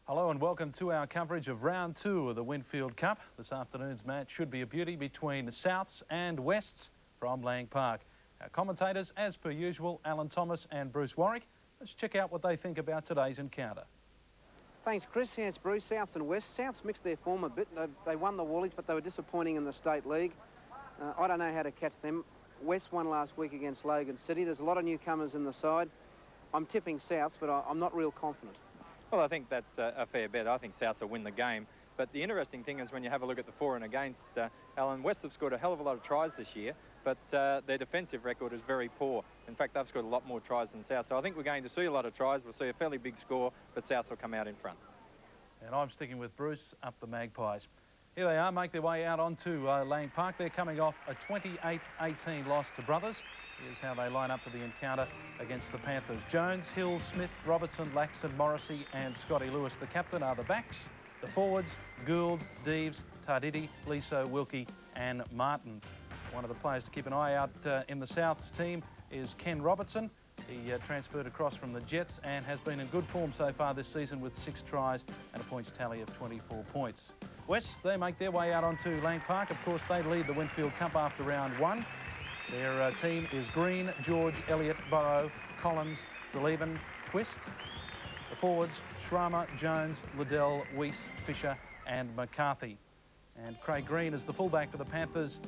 Hello and welcome to our coverage of round 2 of the Winfield Cup. This afternoon's match should be a beauty between Souths and Wests from Lang Park. Our commentators, as per usual, Alan Thomas and Bruce Warwick. Let's check out what they think about today's encounter. Thanks, Chris. Yes, Bruce. Souths and Wests. Souths mixed their form a bit. They won the Wallies, but they were disappointing in the State League. I don't know how to catch them. West won last week against Logan City. There's a lot of newcomers in the side. I'm tipping Souths, but I'm not real confident. Well, I think that's a fair bet. I think Souths will win the game. But the interesting thing is when you have a look at the for and against, Alan, West have scored a hell of a lot of tries this year, but their defensive record is very poor. In fact, they've scored a lot more tries than South. So I think we're going to see a lot of tries. We'll see a fairly big score, but Souths will come out in front. And I'm sticking with Bruce, up the Magpies. Here they are, make their way out onto Lang Park. They're coming off a 28-18 loss to Brothers. Here's how they line up for the encounter against the Panthers. Jones, Hill, Smith, Robertson, Laxon, Morrissey and Scotty Lewis, the captain, are the backs. The forwards, Gould, Deeves, Tarditi, Liso, Wilkie and Martin. One of the players to keep an eye out in the South's team is Ken Robertson. He transferred across from the Jets and has been in good form so far this season with 6 tries and a points tally of 24 points. West, they make their way out onto Lang Park. Of course, they lead the Winfield Cup after round 1. Their team is Green, George, Elliott, Burrow, Collins, Deleven, Twist. The forwards, Schramer, Jones, Liddell, Weiss, Fisher and McCarthy. And Craig Green is the fullback for the Panthers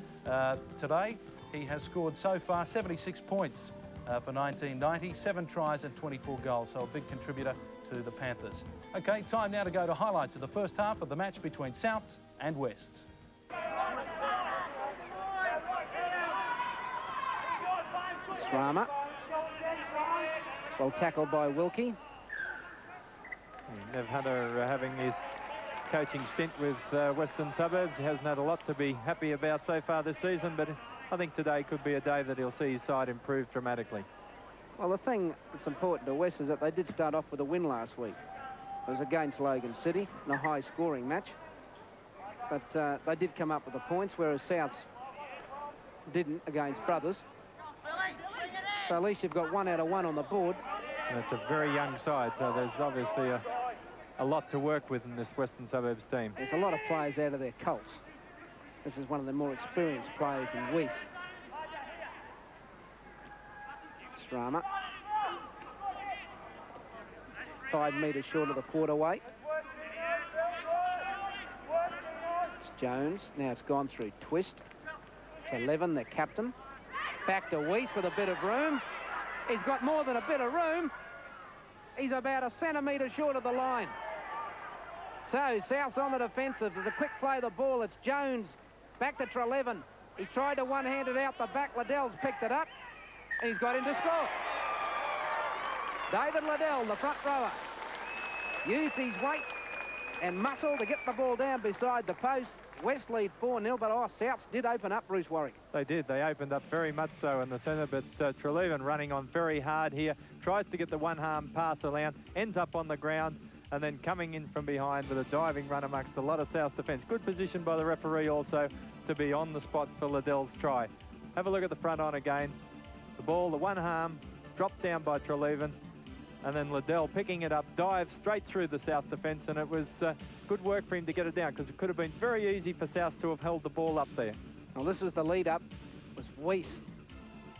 today. He has scored so far 76 points for 1990, 7 tries and 24 goals, so a big contributor to the Panthers. Okay, time now to go to highlights of the first half of the match between Souths and Wests. Schramer. Well tackled by Wilkie. Nev Hunter having his coaching stint with Western Suburbs. He hasn't had a lot to be happy about so far this season, but I think today could be a day that he'll see his side improve dramatically. Well, the thing that's important to West is that they did start off with a win last week. It was against Logan City in a high-scoring match. But they did come up with the points, whereas Souths didn't against Brothers. So at least you've got 1 out of 1 on the board. And it's a very young side, so there's obviously a lot to work with in this Western Suburbs team. There's a lot of players out of their Colts. This is one of the more experienced players in Weiss. Schramer. 5 metres short of the quarter weight. It's Jones. Now it's gone through Twist. It's 11, the captain. Back to Weiss with a bit of room. He's got more than a bit of room. He's about a centimetre short of the line. So South's on the defensive. There's a quick play of the ball. It's Jones. Back to Treleven. He tried to one-hand it out the back. Liddell's picked it up. And he's got him to score. David Liddell, the front rower, used his weight and muscle to get the ball down beside the post. West lead 4-0, but Souths did open up, Bruce Warwick. They did. They opened up very much so in the centre, but Treleven running on very hard here. Tries to get the one-arm pass around, ends up on the ground, and then coming in from behind with a diving run amongst a lot of South defence. Good position by the referee also to be on the spot for Liddell's try. Have a look at the front on again. The ball, the one arm, dropped down by Treleven, and then Liddell picking it up, dives straight through the South defence, and it was good work for him to get it down, because it could have been very easy for South to have held the ball up there. Well, this was the lead-up. It was Weiss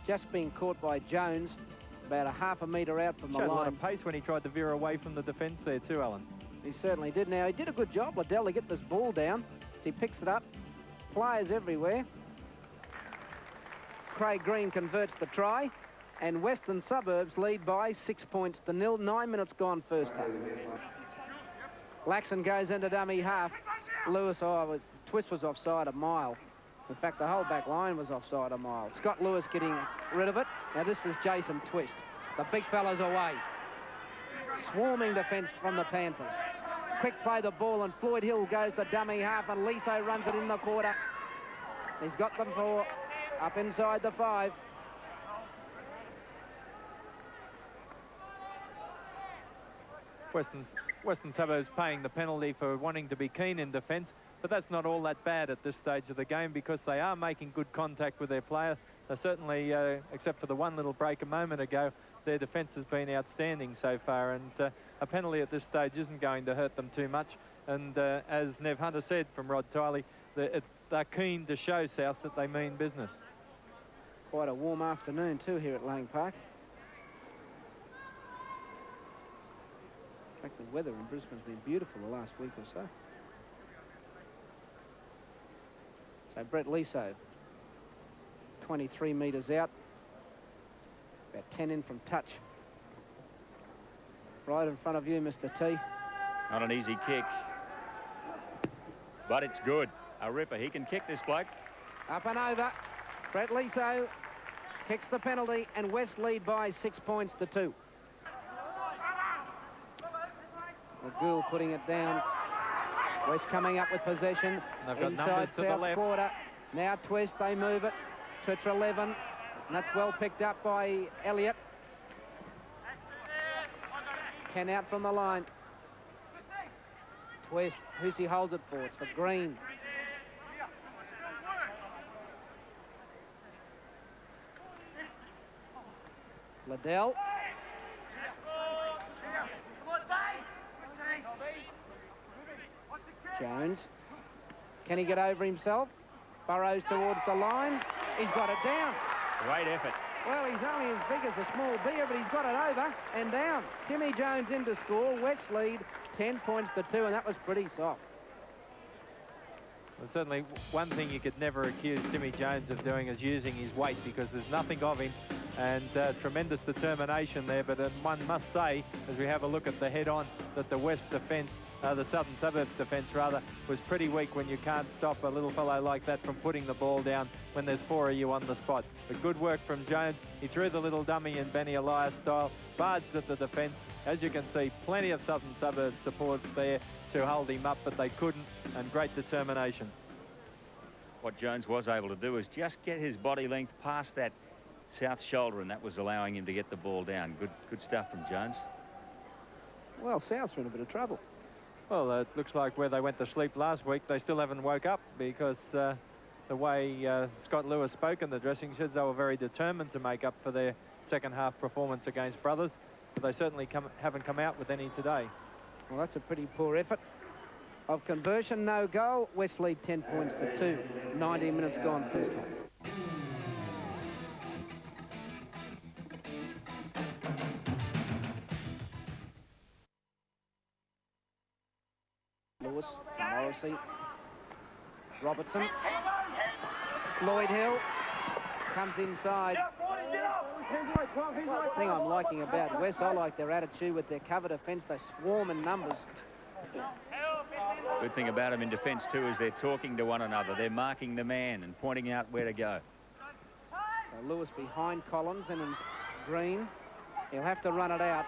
just being caught by Jones, about a half a metre out from the line. Showed a lot of pace when he tried to veer away from the defence there too, Alan. He certainly did. Now, he did a good job, Liddell, to get this ball down. He picks it up. Players everywhere. Craig Green converts the try, and Western Suburbs lead by 6 points to 0. 9 minutes gone first half. Laxon goes into dummy half. Lewis, Twist was offside a mile. In fact, the whole back line was offside a mile. Scott Lewis getting rid of it. Now this is Jason Twist. The big fella's away. Swarming defence from the Panthers. Quick play the ball, and Floyd Hill goes to dummy half, and Liso runs it in the quarter. He's got them 4 up inside the 5. Western Suburbs paying the penalty for wanting to be keen in defence, but that's not all that bad at this stage of the game, because they are making good contact with their player. certainly, except for the one little break a moment ago, their defence has been outstanding so far, and a penalty at this stage isn't going to hurt them too much. And as Nev Hunter said from Rod Tiley, they're keen to show South that they mean business. Quite a warm afternoon too here at Lang Park. In fact, the weather in Brisbane's been beautiful the last week or so. So Brett Liso, 23 metres out, about 10 in from touch. Right in front of you, Mr. T. Not an easy kick, but it's good. A ripper. He can kick this bloke. Up and over. Brett Liso kicks the penalty, and West lead by 6 points to 2. McGould putting it down. West coming up with possession. They've got inside to the South left. quarter. Now Twist, they move it to Treleaven. And that's well picked up by Elliott. 10 out from the line. Twist, who's he holds it for? It's for Green. Liddell. Jones. Can he get over himself? Burrows towards the line. He's got it down. Great effort. Well, he's only as big as a small beer, but he's got it over and down. Timmy Jones in to score. West lead 10 points to 2, and that was pretty soft. Well, certainly one thing you could never accuse Timmy Jones of doing is using his weight, because there's nothing of him, and tremendous determination there. But one must say, as we have a look at the head-on, that the West defence, the Southern Suburbs defence rather, was pretty weak when you can't stop a little fellow like that from putting the ball down when there's 4 of you on the spot. But good work from Jones. He threw the little dummy in Benny Elias style, barged at the defence. As you can see, plenty of Southern Suburbs support there to hold him up, but they couldn't, and great determination. What Jones was able to do is just get his body length past that South shoulder, and that was allowing him to get the ball down. Good stuff from Jones. Well, South's in a bit of trouble. Well, it looks like where they went to sleep last week, they still haven't woke up, because the way Scott Lewis spoke in the dressing sheds, they were very determined to make up for their second half performance against Brothers, but they certainly haven't come out with any today. Well, that's a pretty poor effort. Of conversion, no goal. West lead 10 points to 2. 19 minutes gone first half. Lewis, Morrissey, Robertson, Lloyd Hill comes inside. The thing I'm liking about West, I like their attitude with their cover defence. They swarm in numbers. Good thing about them in defence too is they're talking to one another. They're marking the man and pointing out where to go. So Lewis behind Collins and in Green. He'll have to run it out.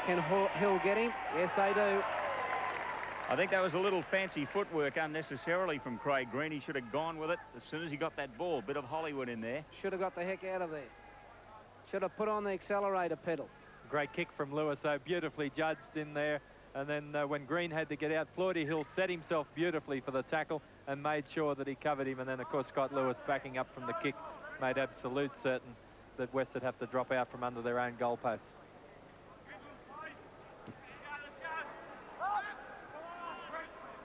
Can Hill get him? Yes, they do. I think that was a little fancy footwork unnecessarily from Craig Green. He should have gone with it as soon as he got that ball. Bit of Hollywood in there. Should have got the heck out of there. Should have put on the accelerator pedal. Great kick from Lewis, though, beautifully judged in there. And then when Green had to get out, Floydie Hill set himself beautifully for the tackle and made sure that he covered him. And then, of course, Scott Lewis backing up from the kick made absolute certain that West would have to drop out from under their own goalposts.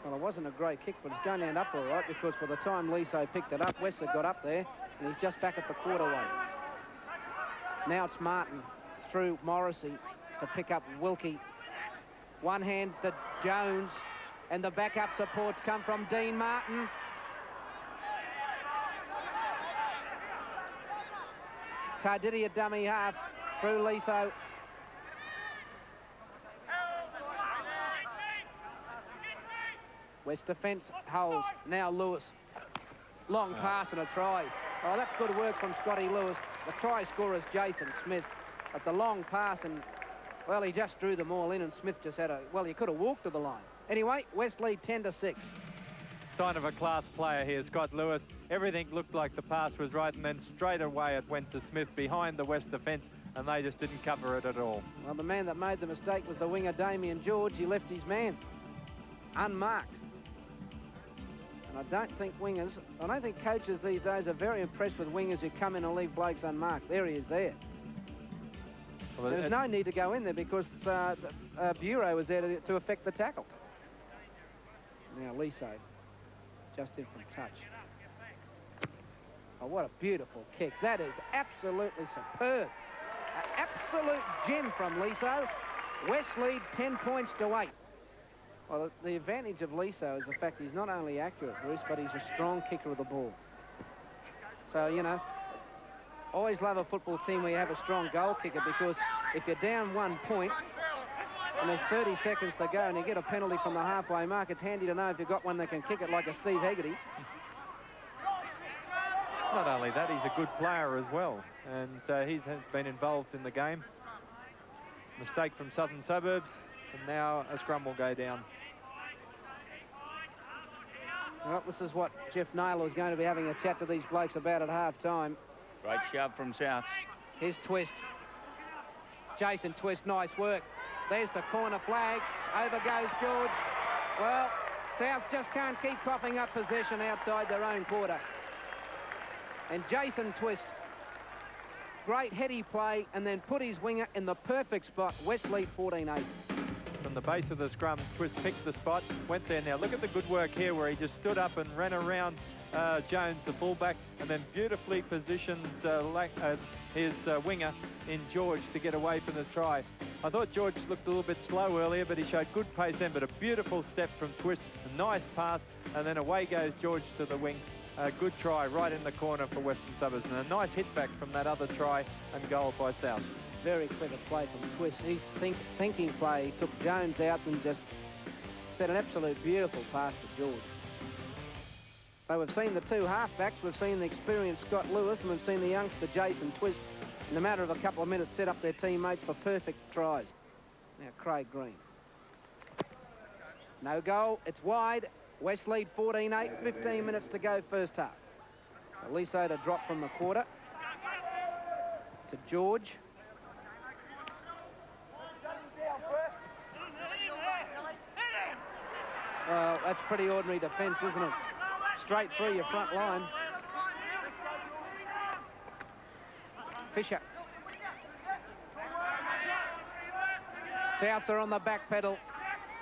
Well, it wasn't a great kick, but it's going to end up all right, because by the time Liso picked it up, West had got up there, and he's just back at the quarterway. Now it's Martin through Morrissey to pick up Wilkie. One hand to Jones, and the backup supports come from Dean Martin. Tardidi a dummy half through Liso. West defence holds. Now Lewis. Long pass and a try. Oh, that's good work from Scotty Lewis. The try scorer is Jason Smith. But the long pass, and, well, he just drew them all in, and Smith just had well, he could have walked to the line. Anyway, West lead 10-6. Sign of a class player here, Scott Lewis. Everything looked like the pass was right, and then straight away it went to Smith behind the West defence, and they just didn't cover it at all. Well, the man that made the mistake was the winger, Damien George. He left his man unmarked. And I don't think coaches these days are very impressed with wingers who come in and leave blokes unmarked. There he is there. Well, there's no need to go in there because Bureau was there to affect the tackle. Now Liso, just in from touch. Oh, what a beautiful kick. That is absolutely superb. An absolute gem from Liso. West lead 10 points to 8. Well, the advantage of Liso is the fact he's not only accurate, Bruce, but he's a strong kicker of the ball. So, you know, always love a football team where you have a strong goal kicker, because if you're down 1 point and there's 30 seconds to go and you get a penalty from the halfway mark, it's handy to know if you've got one that can kick it like a Steve Hegarty. Not only that, he's a good player as well, and he's been involved in the game. Mistake from Southern Suburbs, and now a scrum will go down. Well, this is what Jeff Naylor was going to be having a chat to these blokes about at half-time. Great shove from Souths. Here's Twist. Jason Twist, nice work. There's the corner flag. Over goes George. Well, Souths just can't keep coughing up possession outside their own quarter. And Jason Twist, great heady play, and then put his winger in the perfect spot. West lead 14-8. From the base of the scrum, Twist picked the spot, went there. Now look at the good work here where he just stood up and ran around Jones, the fullback, and then beautifully positioned his winger in George to get away from the try. I thought George looked a little bit slow earlier, but he showed good pace then, but a beautiful step from Twist, a nice pass, and then away goes George to the wing. A good try right in the corner for Western Suburbs, and a nice hit back from that other try and goal by South. Very clever play from Twist. His thinking play, he took Jones out and just set an absolute beautiful pass to George. So we've seen the two halfbacks, we've seen the experienced Scott Lewis, and we've seen the youngster Jason Twist, in a matter of a couple of minutes, set up their teammates for perfect tries. Now Craig Green. No goal, it's wide. West lead 14-8, 15 minutes to go first half. So Liso to drop from the quarter to George. Well, that's pretty ordinary defence, isn't it? Straight through your front line. Fisher. Souths are on the back pedal.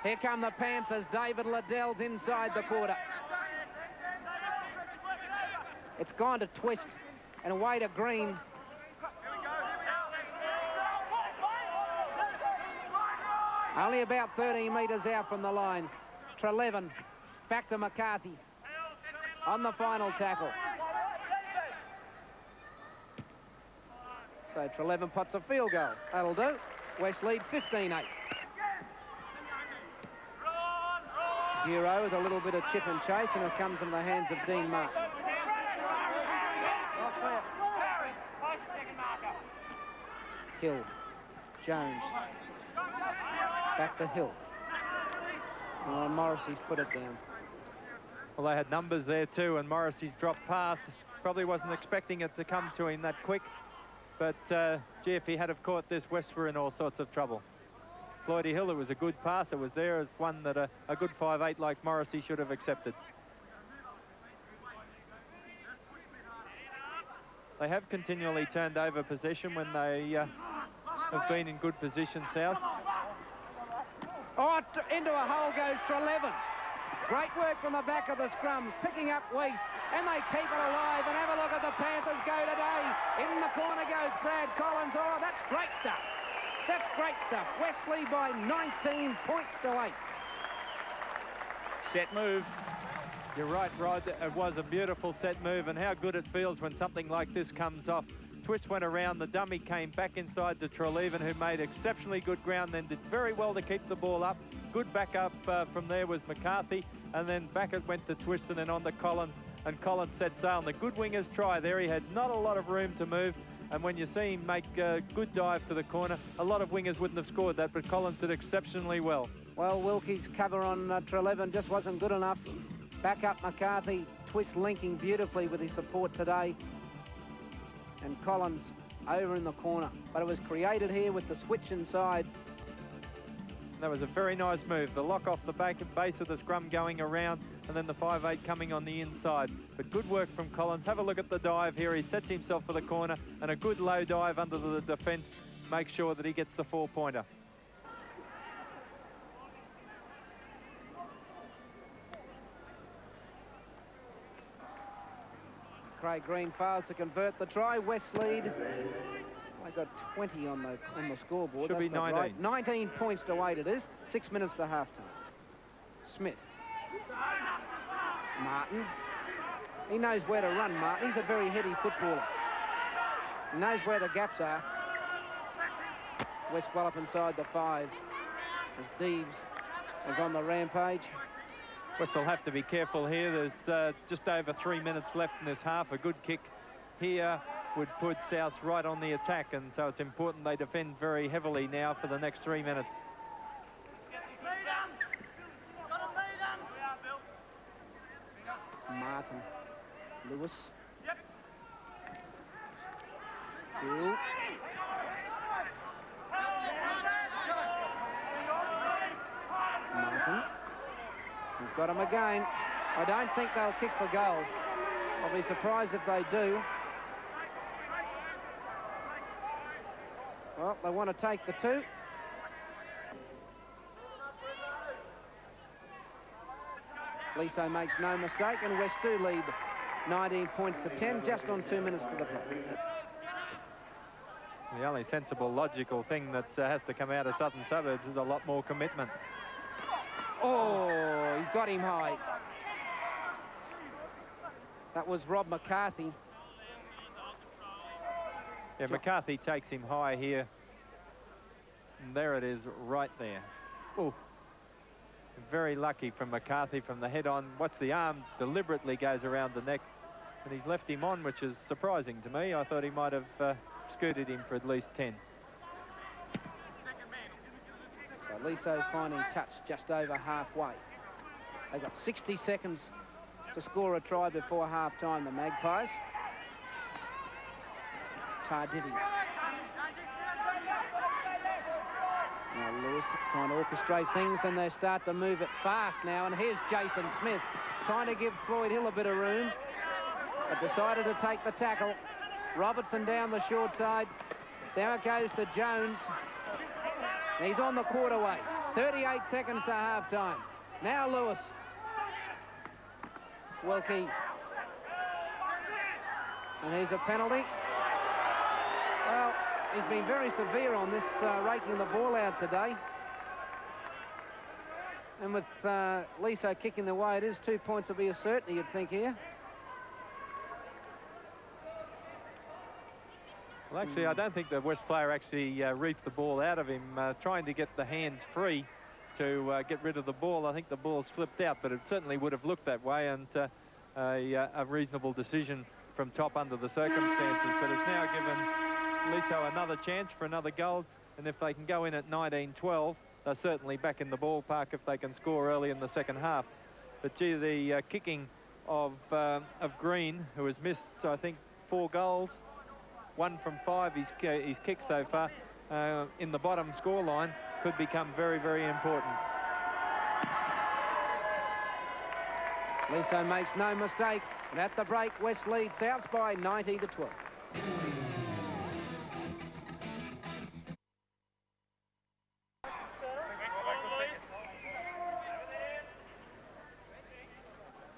Here come the Panthers. David Liddell's inside the quarter. It's gone to Twist and away to Green. Only about 13 metres out from the line. Treleaven back to McCarthy on the final tackle. So Treleaven puts a field goal. That'll do. West lead 15-8. Bureau with a little bit of chip and chase, and it comes in the hands of Dean Martin. Hill. Jones. Back to Hill. Oh, Morrissey's put it down. Well, they had numbers there too, and Morrissey's drop pass. Probably wasn't expecting it to come to him that quick. But, gee, if he had have caught this, West were in all sorts of trouble. Floydie Hill, it was a good pass. It was there as one that a good 5'8" like Morrissey should have accepted. They have continually turned over possession when they have been in good position, South. Oh, into a hole goes Treleaven. Great work from the back of the scrum, picking up Weiss, and they keep it alive. And have a look at the Panthers go today. In the corner goes Brad Collins. Oh, that's great stuff. That's great stuff. Wesley by 19 points to 8. Set move. You're right, Rod. It was a beautiful set move, and how good it feels when something like this comes off. Twist went around, the dummy came back inside to Treleaven, who made exceptionally good ground, then did very well to keep the ball up. Good backup from there was McCarthy, and then back it went to Twist and then on to Collins, and Collins set sail. And the good wingers try there. He had not a lot of room to move, and when you see him make a good dive to the corner, a lot of wingers wouldn't have scored that, but Collins did exceptionally well. Well, Wilkie's cover on Treleaven just wasn't good enough. Back up McCarthy, Twist linking beautifully with his support today. And Collins over in the corner. But it was created here with the switch inside. That was a very nice move. The lock off the base of the scrum going around, and then the 5'8" coming on the inside. But good work from Collins. Have a look at the dive here. He sets himself for the corner, and a good low dive under the defence. Make sure that he gets the 4-pointer. Craig Green fails to convert the try. West lead. They got 20 on the scoreboard. Should be 19. Right. 19 points to 8 it is. 6 minutes to half-time. Smith. Martin. He knows where to run, Martin. He's a very heady footballer. He knows where the gaps are. West well up inside the 5 as Deeves is on the rampage. West will have to be careful here. There's just over 3 minutes left in this half. A good kick here would put South right on the attack, and so it's important they defend very heavily now for the next 3 minutes. Martin. Lewis. Gould. Martin. He's got him again. I don't think they'll kick for goal. I'll be surprised if they do. Well, they want to take the 2. Liso makes no mistake, and West do lead 19 points to 10, just on 2 minutes to the clock. The only sensible, logical thing that has to come out of Southern Suburbs is a lot more commitment. Oh, he's got him high. That was Rob McCarthy. Yeah, McCarthy takes him high here. And there it is, right there. Oh, very lucky from McCarthy from the head on. Watch, the arm deliberately goes around the neck, and he's left him on, which is surprising to me. I thought he might have scooted him for at least 10. So Liso finding touch just over halfway. They've got 60 seconds to score a try before half-time, the Magpies. Tarditi. Now Lewis trying to orchestrate things, and they start to move it fast now. And here's Jason Smith trying to give Floyd Hill a bit of room, but decided to take the tackle. Robertson down the short side. Now it goes to Jones. He's on the quarterway. 38 seconds to half-time. Now Lewis. Wilkie. And here's a penalty. Well, he's been very severe on this, raking the ball out today. And with Liso kicking the way it is, 2 points will be a certainty, you'd think, here. Well, actually, I don't think the West player actually reefed the ball out of him, trying to get the hands free to get rid of the ball. I think the ball's flipped out, but it certainly would have looked that way, and a reasonable decision from Top under the circumstances. But it's now given Liso another chance for another goal, and if they can go in at 19-12, they're certainly back in the ballpark if they can score early in the second half. But gee, the kicking of Green, who has missed, I think, 4 goals, 1 from 5 he's kicked so far, in the bottom scoreline, could become very, very important. Liso makes no mistake, and at the break, West leads Souths by 19-12.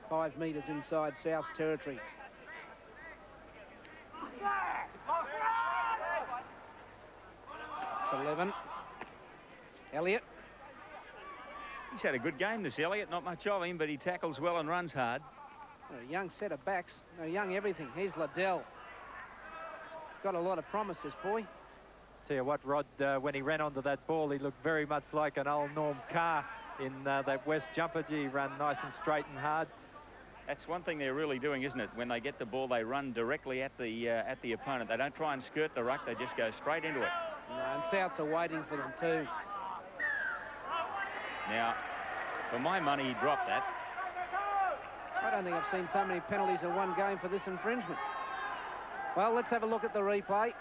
Five metres inside South's territory. It's 11. Elliott. He's had a good game, this Elliott. Not much of him, but he tackles well and runs hard. A young set of backs. A young everything. Here's Liddell. Got a lot of promise, this boy. Tell you what, Rod, when he ran onto that ball, he looked very much like an old Norm Carr in that West jumper. Gee, he ran nice and straight and hard. That's one thing they're really doing, isn't it? When they get the ball, they run directly at the opponent. They don't try and skirt the ruck. They just go straight into it. No, and Souths are waiting for them too. Now, for my money, he dropped that. I don't think I've seen so many penalties in one game for this infringement. Well, let's have a look at the replay.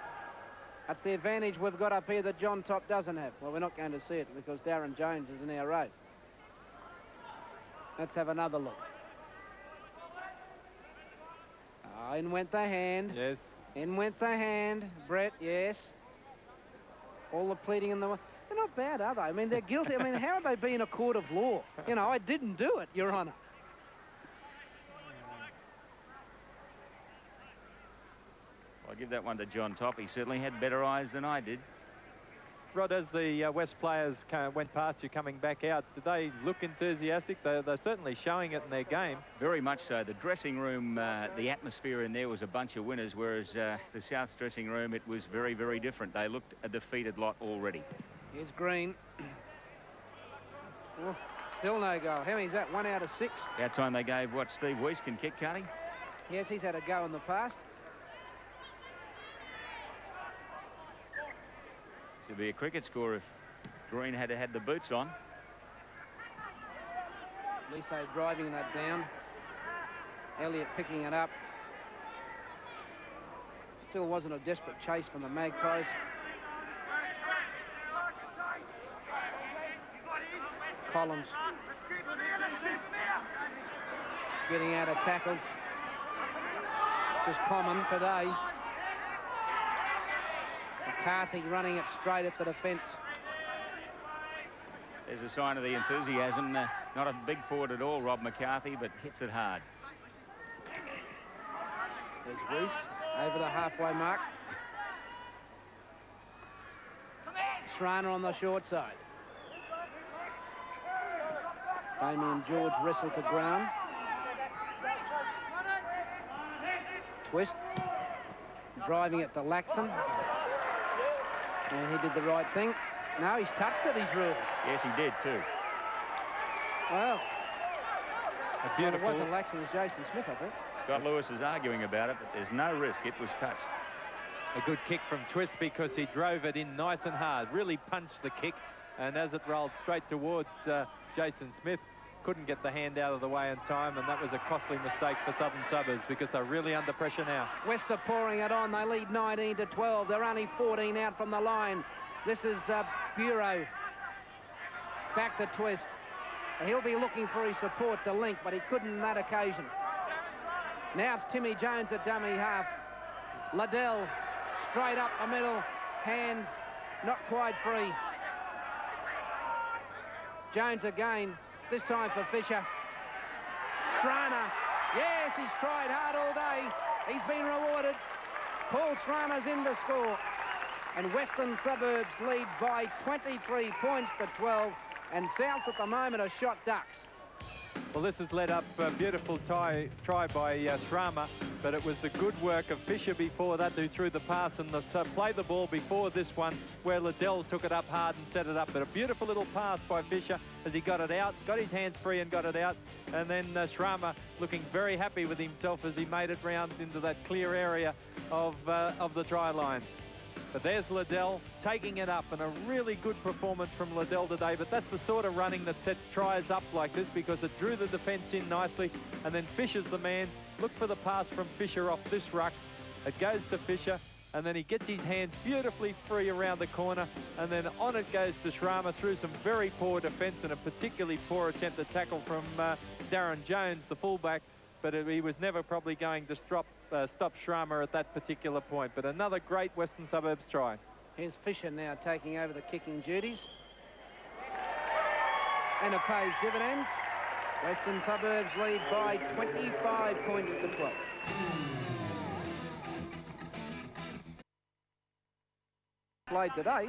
That's the advantage we've got up here that John Top doesn't have. Well, we're not going to see it because Darren Jones is in our road. Let's have another look. Oh, in went the hand. Yes. In went the hand. Brett, yes. All the pleading in the... They're not bad, are they? I mean, they're guilty. I mean, how have they been a court of law? You know, I didn't do it, Your Honour. I'll give that one to John Top. He certainly had better eyes than I did. Rod, as the West players went past you coming back out, did they look enthusiastic? They're certainly showing it in their game. Very much so. The dressing room, the atmosphere in there was a bunch of winners, whereas the South's dressing room, it was very, very different. They looked a defeated lot already. Here's Green. Oh, still no goal. How many is that? 1 out of 6? That time they gave what Steve Weiss can kick, Carty? Yes, he's had a go in the past. This would be a cricket score if Green had the boots on. Liso driving that down. Elliott picking it up. Still wasn't a desperate chase from the Magpies. Collins getting out of tackles. Just common today. McCarthy running it straight at the defence. There's a sign of the enthusiasm. Not a big forward at all, Rob McCarthy, but hits it hard. There's Weiss over the halfway mark. Shrana on the short side. Damien George wrestle to ground. Twist. Driving it to Laxon. And he did the right thing. No, he's touched it, he's ruled. Yes, he did too. Well, A beautiful... it wasn't Laxon, it was Jason Smith, I think. Scott Lewis is arguing about it, but there's no risk. It was touched. A good kick from Twist because he drove it in nice and hard. Really punched the kick. And as it rolled straight towards Jason Smith, couldn't get the hand out of the way in time, and that was a costly mistake for Southern Suburbs because they're really under pressure now. West are pouring it on. They lead 19-12. They're only 14 out from the line. This is Bureau. Back to Twist. He'll be looking for his support to link, but he couldn't on that occasion. Now it's Timmy Jones at dummy half. Liddell straight up the middle. Hands not quite free. Jones again. This time for Fisher. Shrana. Yes, he's tried hard all day. He's been rewarded. Paul Shrana's in to score. And Western Suburbs lead by 23 points to 12. And South at the moment are shot ducks. Well, this has led up a beautiful try by Shrama, but it was the good work of Fisher before that who threw the pass and played the ball before this one where Liddell took it up hard and set it up. But a beautiful little pass by Fisher as he got it out, got his hands free and got it out. And then Shrama looking very happy with himself as he made it round into that clear area of the try line. But there's Liddell taking it up, and a really good performance from Liddell today. But that's the sort of running that sets tries up like this because it drew the defence in nicely, and then Fisher's the man. Look for the pass from Fisher off this ruck. It goes to Fisher, and then he gets his hands beautifully free around the corner, and then on it goes to Shrama through some very poor defence and a particularly poor attempt to tackle from Darren Jones, the fullback. But he was never probably going to stop Shrama at that particular point. But another great Western Suburbs try. Here's Fisher now taking over the kicking duties. And it pays dividends. Western Suburbs lead by 25 points to 12. Played today.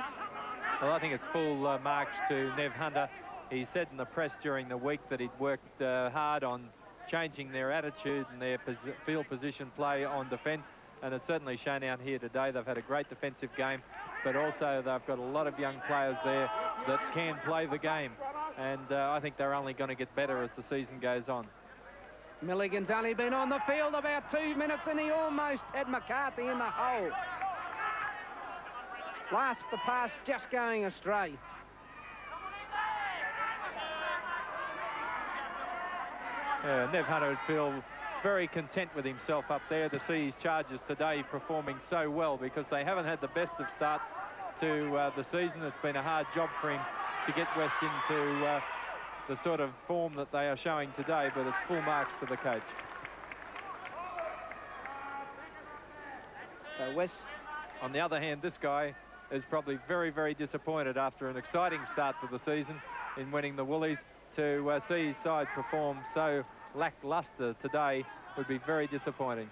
Well, I think it's full marks to Nev Hunter. He said in the press during the week that he'd worked hard on changing their attitude and their field position play on defence, and it's certainly shown out here today. They've had a great defensive game, but also they've got a lot of young players there that can play the game, and I think they're only going to get better as the season goes on. Milligan's only been on the field about 2 minutes and he almost had McCarthy in the hole. Last the pass just going astray. Nev Hunter would feel very content with himself up there to see his Chargers today performing so well, because they haven't had the best of starts to the season. It's been a hard job for him to get West into the sort of form that they are showing today, but it's full marks to the coach. So West... On the other hand, this guy is probably very, very disappointed after an exciting start to the season in winning the Woolies. To see his side perform so lackluster today would be very disappointing.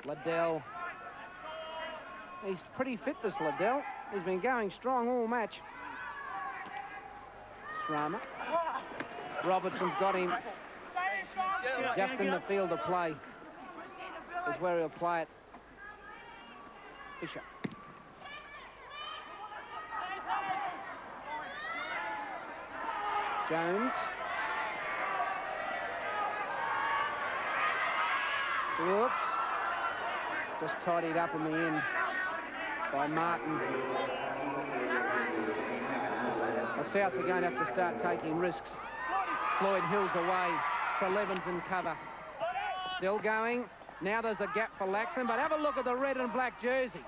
Liddell. He's pretty fit, this Liddell. He's been going strong all match. Srama. Robertson's got him just in the field of play. Is where he'll play it. Fisher. Jones. Whoops. Just tidied up in the end by Martin. The Souths are going to have to start taking risks. Floyd Hill's away. Treleven's in cover. Still going. Now there's a gap for Laxon, but have a look at the red and black jerseys.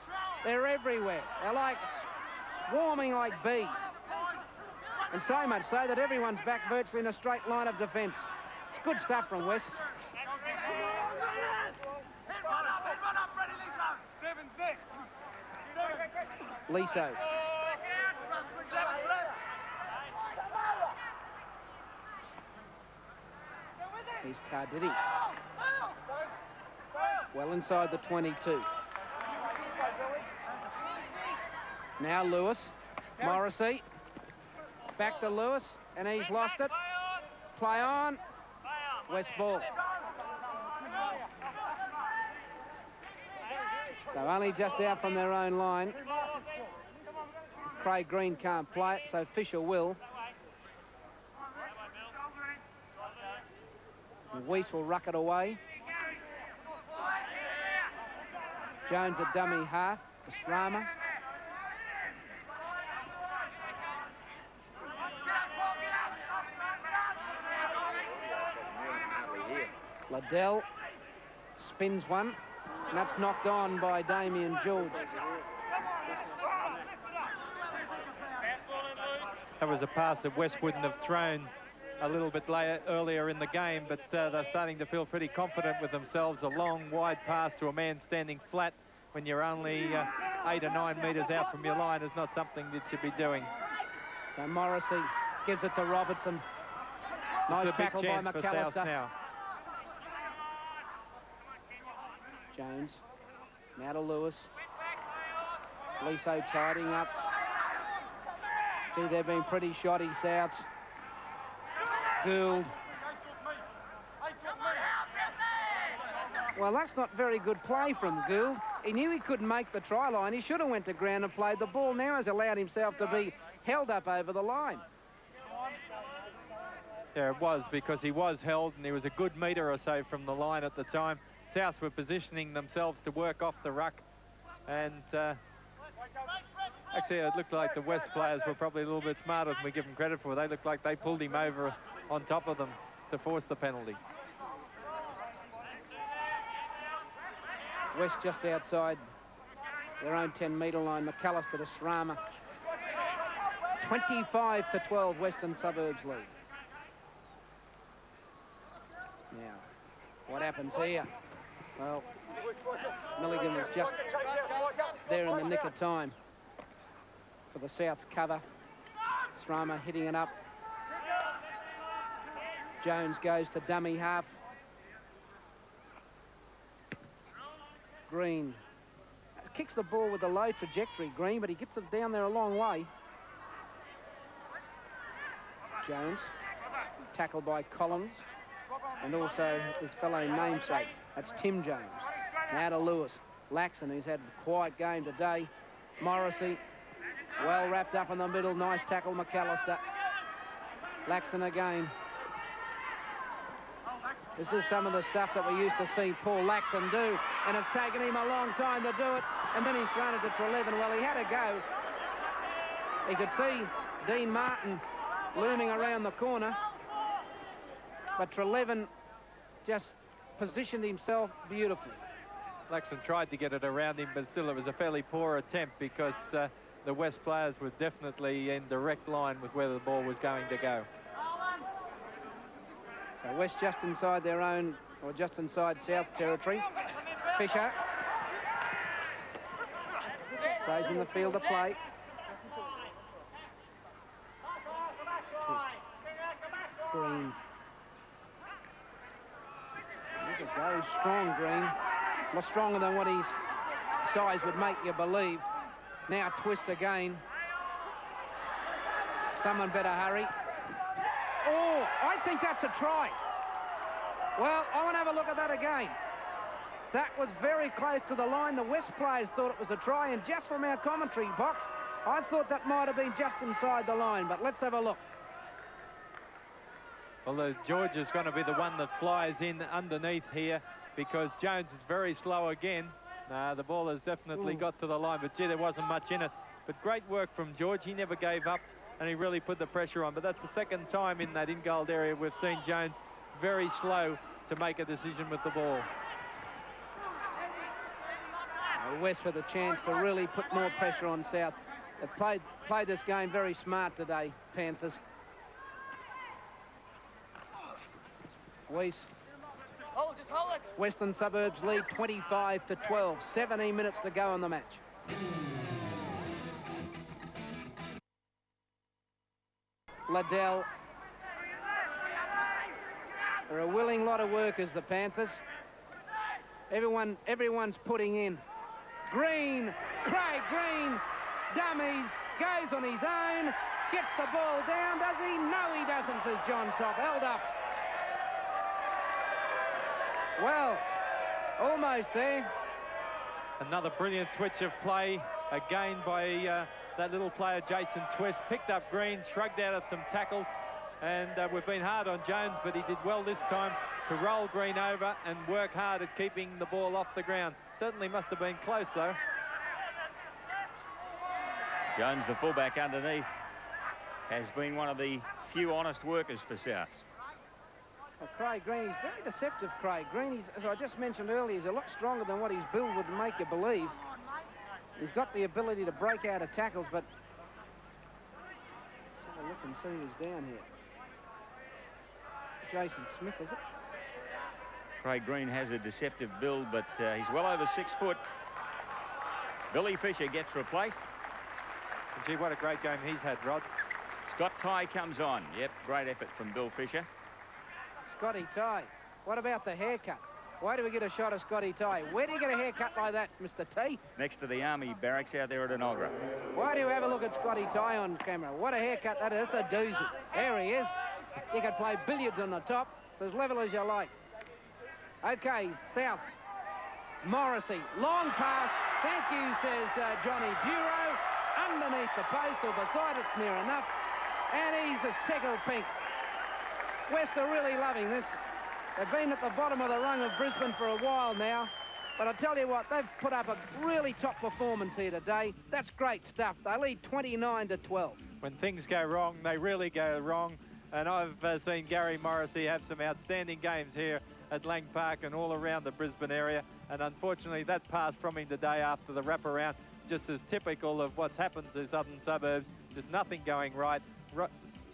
They're everywhere. They're like swarming like bees. And so much so that everyone's back virtually in a straight line of defence. It's good stuff from West. Liso. Here's Tarditi. Well inside the 22. Now Lewis. Morrissey. Back to Lewis, and he's lost it. Play on. West ball. So only just out from their own line. Craig Green can't play it, so Fisher will. And Weiss will ruck it away. Jones a dummy half for Srama. Liddell spins one, and that's knocked on by Damien George. That was a pass that West wouldn't have thrown a little bit earlier in the game, but they're starting to feel pretty confident with themselves. A long, wide pass to a man standing flat when you're only 8 or 9 metres out from your line is not something that you should be doing. So Morrissey gives it to Robertson. Nice tackle by McAllister. Now. Jones. Now to Lewis. Liso tidying up. See, they've been pretty shoddy, Souths. Gould. Well, that's not very good play from Gould. He knew he couldn't make the try line. He should have went to ground and played the ball. Now has allowed himself to be held up over the line. Yeah, it was, because he was held and he was a good metre or so from the line at the time. Souths were positioning themselves to work off the ruck, and actually it looked like the West players were probably a little bit smarter than we give them credit for. They looked like they pulled him over on top of them to force the penalty. West just outside their own 10-metre line. McAllister to Srama. 25-12 Western Suburbs lead. Now, what happens here? Well, Milligan was just there in the nick of time for the South's cover. Srama hitting it up. Jones goes to dummy half. Green kicks the ball with a low trajectory, Green, but he gets it down there a long way. Jones, tackled by Collins, and also his fellow namesake. That's Tim Jones. Now to Lewis. Laxon, who's had a quiet game today. Morrissey, well wrapped up in the middle. Nice tackle, McAllister. Laxon again. This is some of the stuff that we used to see Paul Laxon do, and it's taken him a long time to do it, and then he's thrown it to Treleven. Well, he had a go. He could see Dean Martin looming around the corner, but Treleven just positioned himself beautifully. Laxton tried to get it around him, but still it was a fairly poor attempt because the West players were definitely in direct line with where the ball was going to go. So West just inside their own, or just inside South territory. Fisher stays in the field of play. Green. There it goes. Strong Green. A lot stronger than what his size would make you believe. Now twist again. Someone better hurry. Oh, I think that's a try. Well, I want to have a look at that again. That was very close to the line. The West players thought it was a try, and just from our commentary box, I thought that might have been just inside the line, but let's have a look. Well, George is going to be the one that flies in underneath here because Jones is very slow again. The ball has definitely got to the line, but gee, there wasn't much in it. But great work from George. He never gave up, and he really put the pressure on. But that's the second time in that in-goal area we've seen Jones very slow to make a decision with the ball. West with a chance to really put more pressure on South. They've played this game very smart today, Panthers. Western Suburbs lead 25-12. 17 minutes to go in the match. Liddell. They're a willing lot of workers, the Panthers. Everyone's putting in. Green, Craig Green, dummies, goes on his own, gets the ball down. Does he? No, he doesn't, says John Top. Held up. Well, almost there. Another brilliant switch of play, again by that little player, Jason Twist. Picked up Green, shrugged out of some tackles, and we've been hard on Jones, but he did well this time to roll Green over and work hard at keeping the ball off the ground. Certainly must have been close, though. Jones, the fullback underneath, has been one of the few honest workers for South. Well, Craig Green, he's very deceptive, Craig Green. As I just mentioned earlier, he's a lot stronger than what his build would make you believe. He's got the ability to break out of tackles, but let's have a look and see who's down here. Jason Smith, is it? Craig Green has a deceptive build, but he's well over 6 foot. Billy Fisher gets replaced. And gee, what a great game he's had, Rod. Scott Ty comes on. Yep, great effort from Bill Fisher. Scotty Ty. What about the haircut? Why do we get a shot of Scotty Ty? Where do you get a haircut like that, Mr. T? Next to the Army barracks out there at Enoggera. Why do you have a look at Scotty Ty on camera? What a haircut that is. That's a doozy. There he is. You could play billiards on the top. It's as level as you like. Okay, Souths. Morrissey. Long pass. Thank you, says Johnny Bureau. Underneath the post or beside it's near enough. And he's just tickled pink. West are really loving this. They've been at the bottom of the rung of Brisbane for a while now. But I tell you what, they've put up a really top performance here today. That's great stuff. They lead 29-12. When things go wrong, they really go wrong. And I've seen Gary Morrissey have some outstanding games here at Lang Park and all around the Brisbane area. And unfortunately, that pass from him today after the wraparound just is typical of what's happened to Southern Suburbs. There's nothing going right.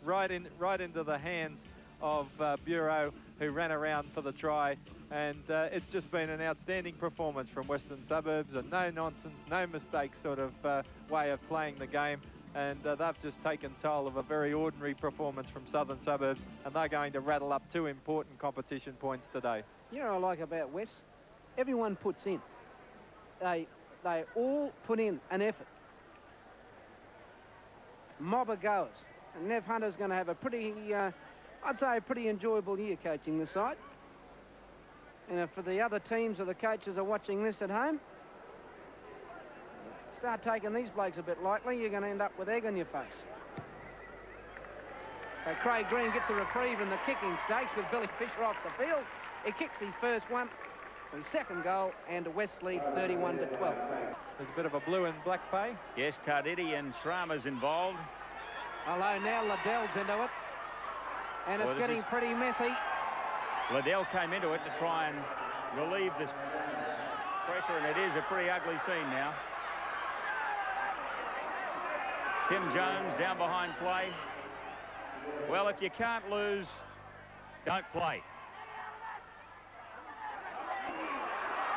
Right into the hands of Bureau, who ran around for the try. And it's just been an outstanding performance from Western Suburbs. A no-nonsense, no-mistake sort of way of playing the game. And they've just taken toll of a very ordinary performance from Southern Suburbs, and they're going to rattle up 2 important competition points today. You know what I like about West? Everyone puts in. They all put in an effort. Mob of goers. And Nev Hunter's going to have a pretty, I'd say a pretty enjoyable year coaching this side. And if for the other teams or the coaches are watching this at home, start taking these blokes a bit lightly, you're going to end up with egg on your face. So Craig Green gets a reprieve in the kicking stakes with Billy Fisher off the field. He kicks his first one, his second goal, and West lead 31-12. There's a bit of a blue and black pay. Yes, Tarditi and Shrama's involved. Hello, now Liddell's into it. And it's getting pretty messy. Liddell came into it to try and relieve this pressure, and it is a pretty ugly scene now. Tim Jones down behind play. Well, if you can't lose, don't play.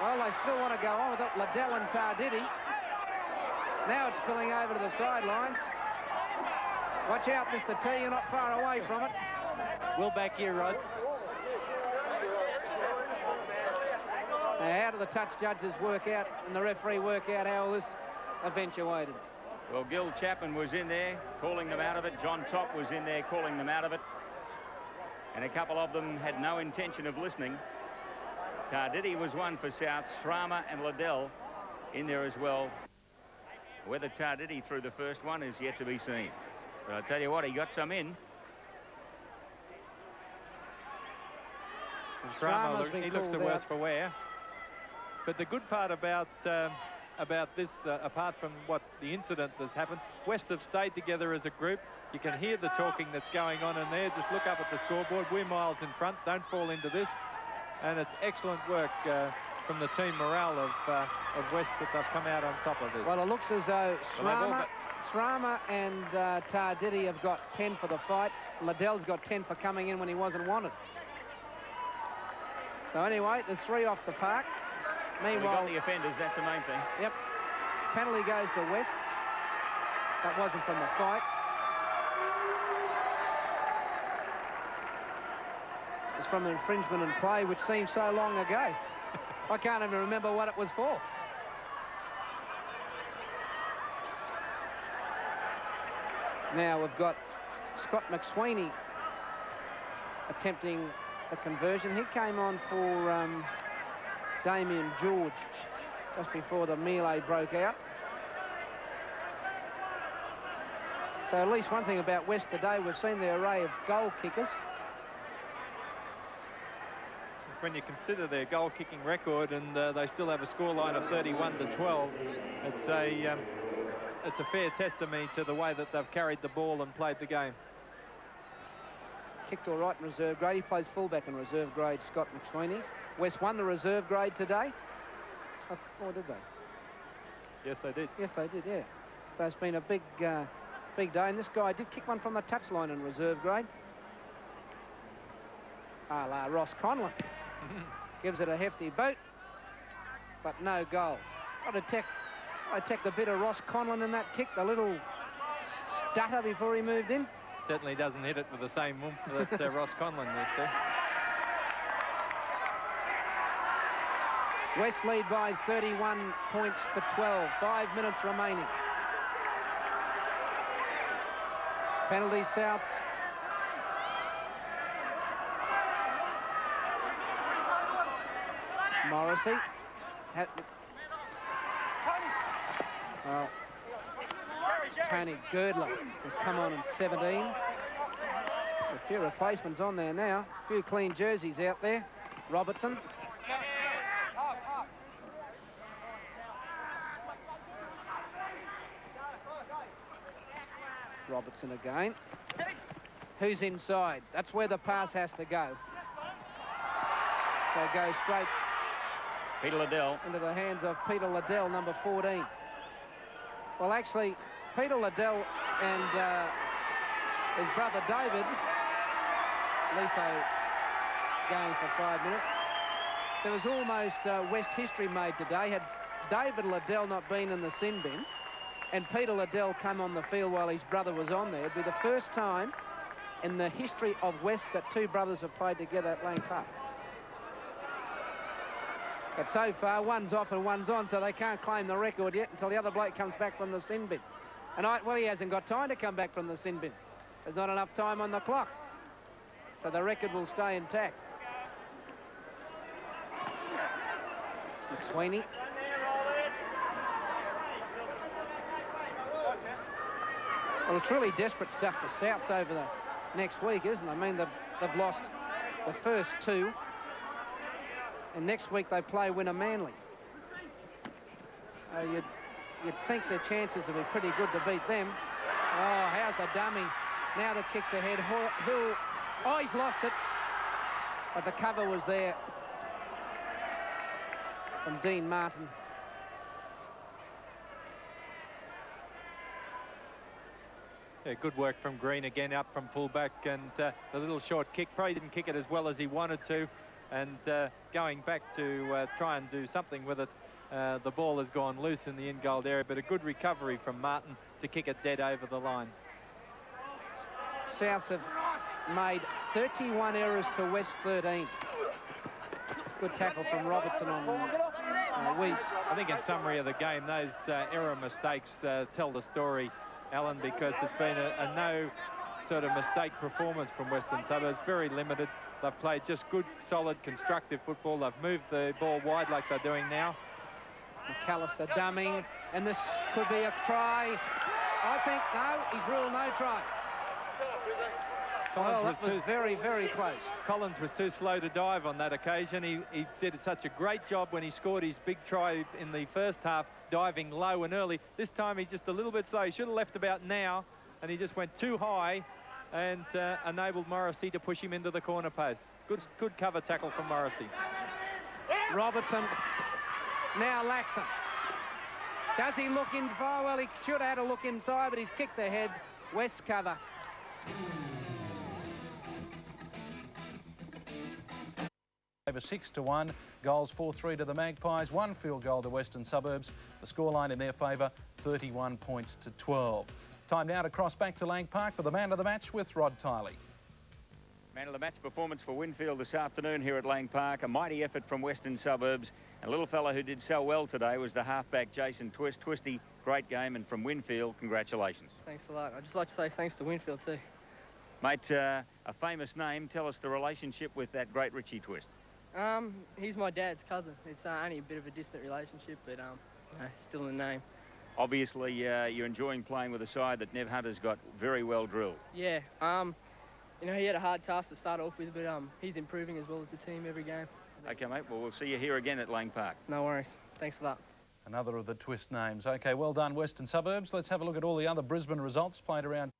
Well, they still want to go on with it. Liddell and Tarditi. Now it's spilling over to the sidelines. Watch out, Mr. T. You're not far away from it. Will back here, Rod. Now, how do the touch judges work out and the referee work out how this eventuated? Well, Gil Chapman was in there calling them out of it. John Top was in there calling them out of it. And a couple of them had no intention of listening. Tarditi was one for South. Shrama and Liddell in there as well. Whether Tarditi threw the first one is yet to be seen. But I'll tell you what, he got some in. Shrama, he looks the worse for wear. But the good part about this, apart from what the incident that's happened, West have stayed together as a group. You can hear the talking that's going on in there. Just look up at the scoreboard. We're miles in front. Don't fall into this. And it's excellent work from the team morale of West that they've come out on top of this. Well, it looks as though Shrama and Tarditi have got 10 for the fight. Liddell's got 10 for coming in when he wasn't wanted. So anyway, there's 3 off the park. Meanwhile, we got the offenders, that's the main thing. Yep. Penalty goes to West. That wasn't from the fight. It's from the infringement in play, which seems so long ago. I can't even remember what it was for. Now we've got Scott McSweeney attempting a conversion. He came on for Damien George just before the melee broke out. So at least one thing about West today, we've seen the array of goal kickers. When you consider their goal-kicking record and they still have a scoreline of 31-12, it's a fair testimony to the way that they've carried the ball and played the game. Kicked all right in reserve grade. He plays fullback in reserve grade, Scott McSweeney. West won the reserve grade today. Or did they? Yes, they did. Yes, they did, yeah. So it's been a big day. And this guy did kick one from the touchline in reserve grade. A la Ross Conlon. Gives it a hefty boot, but no goal. I checked a bit of Ross Conlon in that kick, the little stutter before he moved in. Certainly doesn't hit it with the same oomph that Ross Conlon used to. West lead by 31 points to 12. 5 minutes remaining. Penalty Souths. Morrissey. Well, Tony Girdler has come on in 17. A few replacements on there now. A few clean jerseys out there. Robertson. Robertson again. Who's inside? That's where the pass has to go. So go straight Peter Liddell into the hands of Peter Liddell, number 14. Well, actually, Peter Liddell and his brother David, Liso going for 5 minutes. There was almost West history made today. Had David Liddell not been in the sin bin and Peter Liddell come on the field while his brother was on there, it'd be the first time in the history of West that 2 brothers have played together at Lang Park. But so far, one's off and one's on, so they can't claim the record yet until the other bloke comes back from the sin bin. And well, he hasn't got time to come back from the sin bin. There's not enough time on the clock. So the record will stay intact. McSweeney. Well, it's really desperate stuff for Souths over the next week, isn't it? I mean, they've lost the first 2. And next week they play winner Manly. So you'd think their chances would be pretty good to beat them. Oh, how's the dummy? Now the kick's ahead. Hill. Oh, he's lost it. But the cover was there from Dean Martin. Yeah, good work from Green again up from fullback, and the little short kick, probably didn't kick it as well as he wanted to, and going back to try and do something with it. The ball has gone loose in the in-goal area, but a good recovery from Martin to kick it dead over the line. Souths have made 31 errors to West 13. Good tackle from Robertson on Weiss. I think in summary of the game, those error mistakes tell the story, Alan, because it's been a no sort of mistake performance from Western Suburbs, very limited. They've played just good, solid, constructive football. They've moved the ball wide like they're doing now. McAllister dumming, and this could be a try. I think no, he's ruled no try. Well, that was very, very close. Collins was too slow to dive on that occasion. He did such a great job when he scored his big try in the first half, diving low and early. This time he's just a little bit slow. He should have left about now, and he just went too high and enabled Morrissey to push him into the corner post. Good cover tackle from Morrissey. Robertson, now Laxon. Does he look in? Oh, well, he should have had a look inside, but he's kicked ahead. West cover. Over 6-1, goals 4-3 to the Magpies, 1 field goal to Western Suburbs. The scoreline in their favour, 31 points to 12. Time now to cross back to Lang Park for the man of the match with Rod Tiley. Man of the match performance for Winfield this afternoon here at Lang Park. A mighty effort from Western Suburbs. And a little fella who did so well today was the halfback Jason Twist. Twisty, great game, and from Winfield, congratulations. Thanks a lot. I'd just like to say thanks to Winfield too. Mate, a famous name. Tell us the relationship with that great Richie Twist. He's my dad's cousin. It's only a bit of a distant relationship, but still in the name. Obviously, you're enjoying playing with a side that Nev Hunter's got very well drilled. Yeah. You know, he had a hard task to start off with, but he's improving as well as the team every game. Okay, mate. Well, we'll see you here again at Lang Park. No worries. Thanks a lot. Another of the Twist names. Okay, well done, Western Suburbs. Let's have a look at all the other Brisbane results played around.